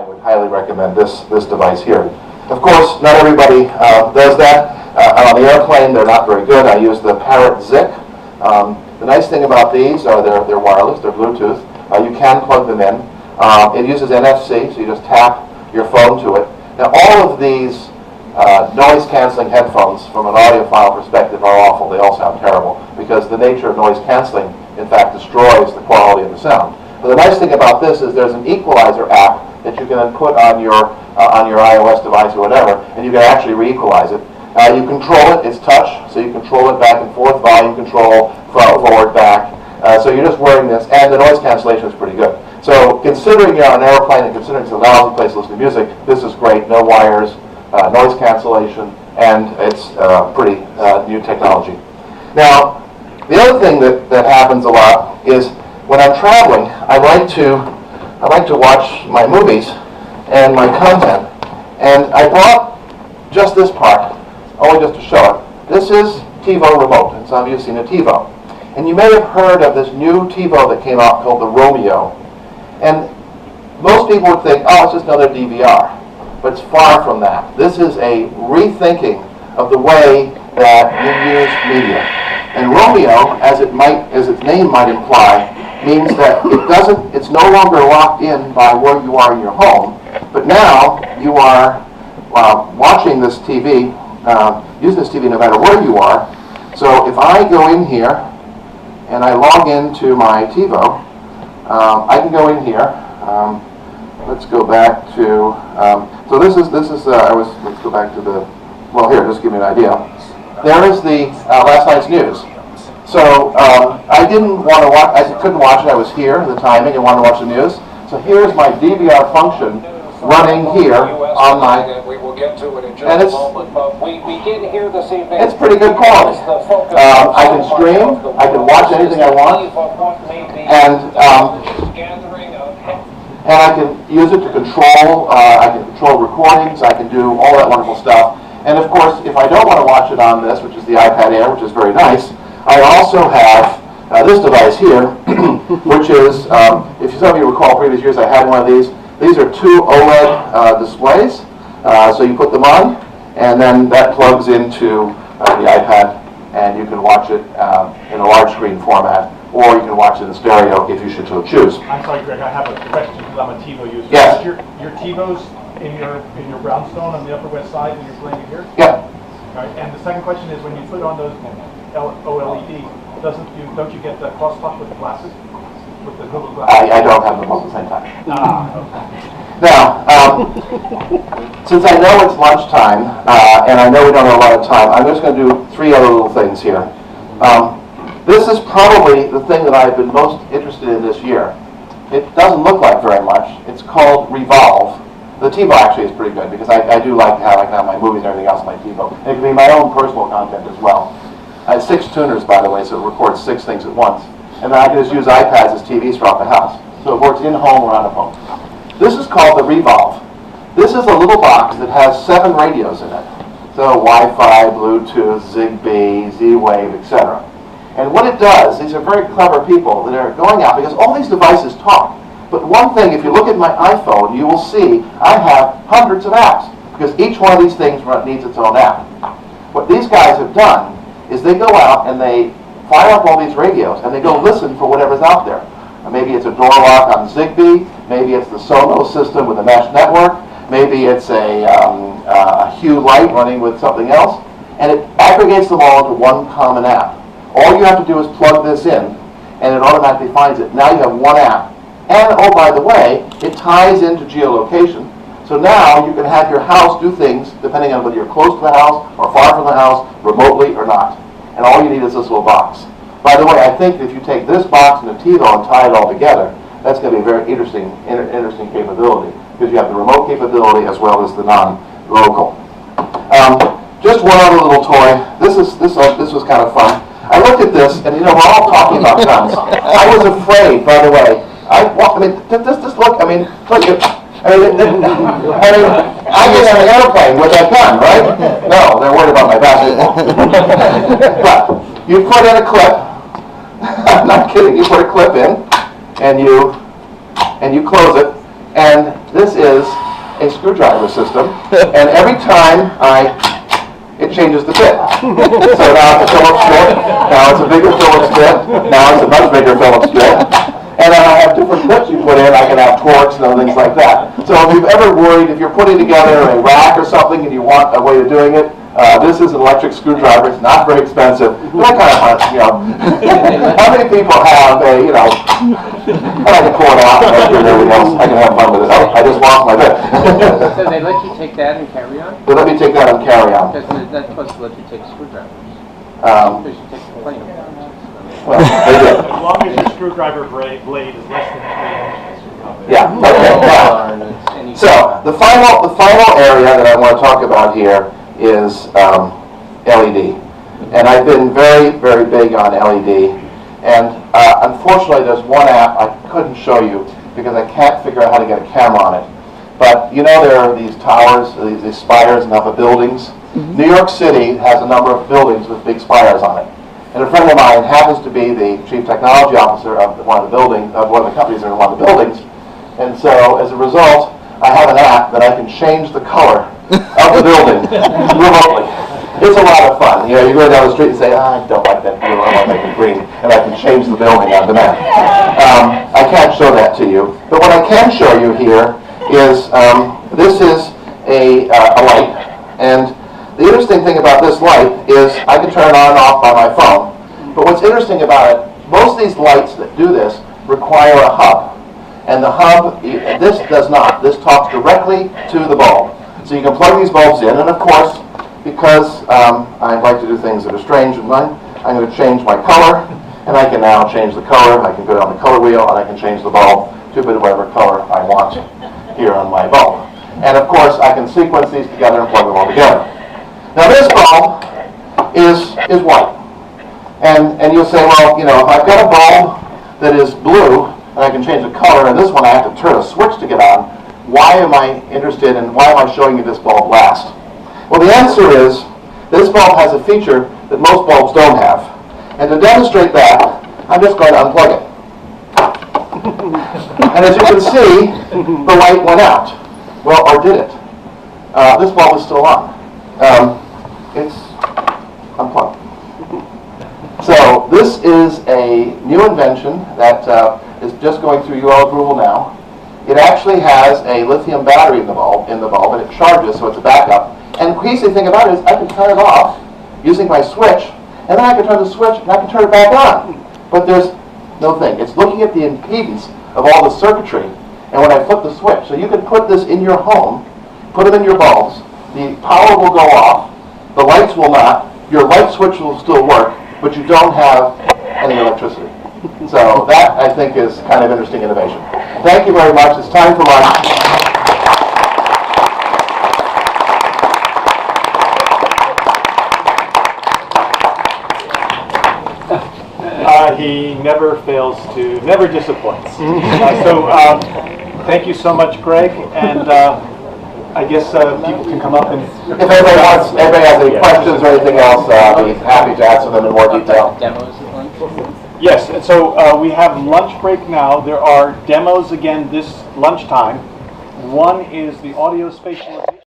would highly recommend this device here. Of course, not everybody does that. On the airplane, they're not very good. I use the Parrot Zic. The nice thing about these are they're wireless, they're Bluetooth. You can plug them in. It uses NFC, so you just tap your phone to it. Now, all of these noise-canceling headphones, from an audiophile perspective, are awful. They all sound terrible because the nature of noise canceling, in fact, destroys the quality of the sound. But the nice thing about this is there's an equalizer app that you can then put on your iOS device or whatever, and you can actually re-equalize it. You control it, it's touch, so you control it back and forth, volume control, forward, back. So you're just wearing this, and the noise cancellation is pretty good. So considering you're on an airplane and considering it's a lousy place to listen to music, this is great, no wires, noise cancellation, and it's pretty new technology. Now, the other thing that happens a lot is when I'm traveling, I like to watch my movies and my content, and I brought just this part, only just to show it. This is TiVo remote, and some of you have seen a TiVo. And you may have heard of this new TiVo that came out called the Romeo. And most people would think, oh, it's just another DVR. But it's far from that. This is a rethinking of the way that you use media. And Romeo, as its name might imply, means that it's no longer locked in by where you are in your home, but now you are watching this TV, using this TV no matter where you are. So if I go in here and I log into my TiVo, I can go in here. Let's go back to. So this is. Let's go back to the. Well, here, just give me an idea. There is the last night's news. So I didn't want to watch. I couldn't watch it. I was here, the timing, and wanted to watch the news. So here's my DVR function running here on my. We will get to it in just a moment, but we begin here this evening. It's pretty good quality. I can stream. I can watch anything I want, and I can use it to control. I can control recordings. I can do all that wonderful stuff. And of course, if I don't want to watch it on this, which is the iPad Air, which is very nice, I also have this device here, which is, if some of you recall previous years, I had one of these. These are two OLED displays. So you put them on, and then that plugs into the iPad, and you can watch it in a large screen format, or you can watch it in stereo if you should so choose. I'm sorry, Greg, I have a question because I'm a TiVo user. Yes. Your TiVo's in your brownstone on the Upper West Side, and you're playing it here? Yeah. Right. And the second question is, when you put on those OLED, don't you get the crosstalk with the glasses? With the Google glasses? I don't have them both at the same time. Okay. Now, since I know it's lunchtime, and I know we don't have a lot of time, I'm just going to do three other little things here. This is probably the thing that I've been most interested in this year. It doesn't look like very much. It's called Revolve. The TiVo actually is pretty good because I do like how I can have my movies and everything else on my TiVo. And it can be my own personal content as well. I have 6 tuners, by the way, so it records 6 things at once. And then I can just use iPads as TVs throughout the house. So it works in-home or on a phone. This is called the Revolve. This is a little box that has 7 radios in it. So Wi-Fi, Bluetooth, Zigbee, Z-Wave, etc. And what it does, these are very clever people that are going out, because all these devices talk. But one thing, if you look at my iPhone, you will see I have hundreds of apps, because each one of these things needs its own app. What these guys have done is they go out and they fire up all these radios, and they go listen for whatever's out there. Maybe it's a door lock on Zigbee, maybe it's the Sonos system with a mesh network, maybe it's a Hue light running with something else, and it aggregates them all into one common app. All you have to do is plug this in, and it automatically finds it. Now you have one app. And, oh, by the way, it ties into geolocation. So now you can have your house do things depending on whether you're close to the house or far from the house, remotely or not. And all you need is this little box. By the way, I think if you take this box and the TiVo and tie it all together, that's going to be a very interesting capability, because you have the remote capability as well as the non-local. Just one other little toy. This was kind of fun. I looked at this, and we're all talking about guns. I was afraid, by the way. Just look. I get on an airplane with that gun, right? No, they're worried about my basketball. But you put in a clip. I'm not kidding. You put a clip in, and you close it, and this is a screwdriver system, and every time it changes the bit. So now it's a Phillips bit, now it's a bigger Phillips bit, now it's a much bigger Phillips bit. And then I have different clips you put in. I can have torques and other things like that. So if you've ever worried, if you're putting together a rack or something and you want a way of doing it, this is an electric screwdriver. It's not very expensive. But I kind of want, how many people have a, and I can pull it out and everything else. I can have fun with it. Oh, I just lost my bit. So they let you take that and carry on? They let me take that and carry on. Because that's supposed to let you take screwdrivers. Because you take the plane apart. Well, they did. As long as your screwdriver blade is less than 3 inches. Yeah. Okay. Now, so the final area that I want to talk about here is LED, and I've been very, very big on LED. And unfortunately, there's one app I couldn't show you because I can't figure out how to get a camera on it. But there are these towers, these spires in upper buildings. New York City has a number of buildings with big spires on it. And a friend of mine happens to be the chief technology officer of one of the companies that are in one of the buildings. And so, as a result, I have an app that I can change the color of the building remotely. It's a lot of fun. You go down the street and say, I don't like that blue, I want to make it green, and I can change the building on demand. I can't show that to you, but what I can show you here is this is a light, and the interesting thing about this light is I can turn it on and off by my phone. But what's interesting about it, most of these lights that do this require a hub. And the hub, this does not. This talks directly to the bulb. So you can plug these bulbs in, and of course, because I like to do things that are strange in mine, I'm going to change my color, and I can now change the color. I can go down the color wheel, and I can change the bulb to whatever color I want here on my bulb. And of course, I can sequence these together and plug them all together. Now this bulb is white, and you'll say, well, if I've got a bulb that is blue and I can change the color, and this one I have to turn a switch to get on, why am I interested and why am I showing you this bulb last? Well, the answer is this bulb has a feature that most bulbs don't have, and to demonstrate that, I'm just going to unplug it. And as you can see, the light went out. Well, or did it? This bulb is still on. It's unplugged. So this is a new invention that is just going through UL approval now. It actually has a lithium battery in the bulb, and it charges, so it's a backup. And the crazy thing about it is I can turn it off using my switch, and then I can turn the switch and I can turn it back on. But there's no thing. It's looking at the impedance of all the circuitry, and when I flip the switch, so you can put this in your home, put them in your bulbs, the power will go off, the lights will not, your light switch will still work, but you don't have any electricity. So that, I think, is kind of interesting innovation. Thank you very much. It's time for lunch. He never disappoints. Thank you so much, Greg, and I guess people can come up and... If anybody has any questions or anything else, I'll be happy to answer them in more detail. Demos at lunch? Yes, and so we have lunch break now. There are demos again this lunchtime. One is the audio spatialization.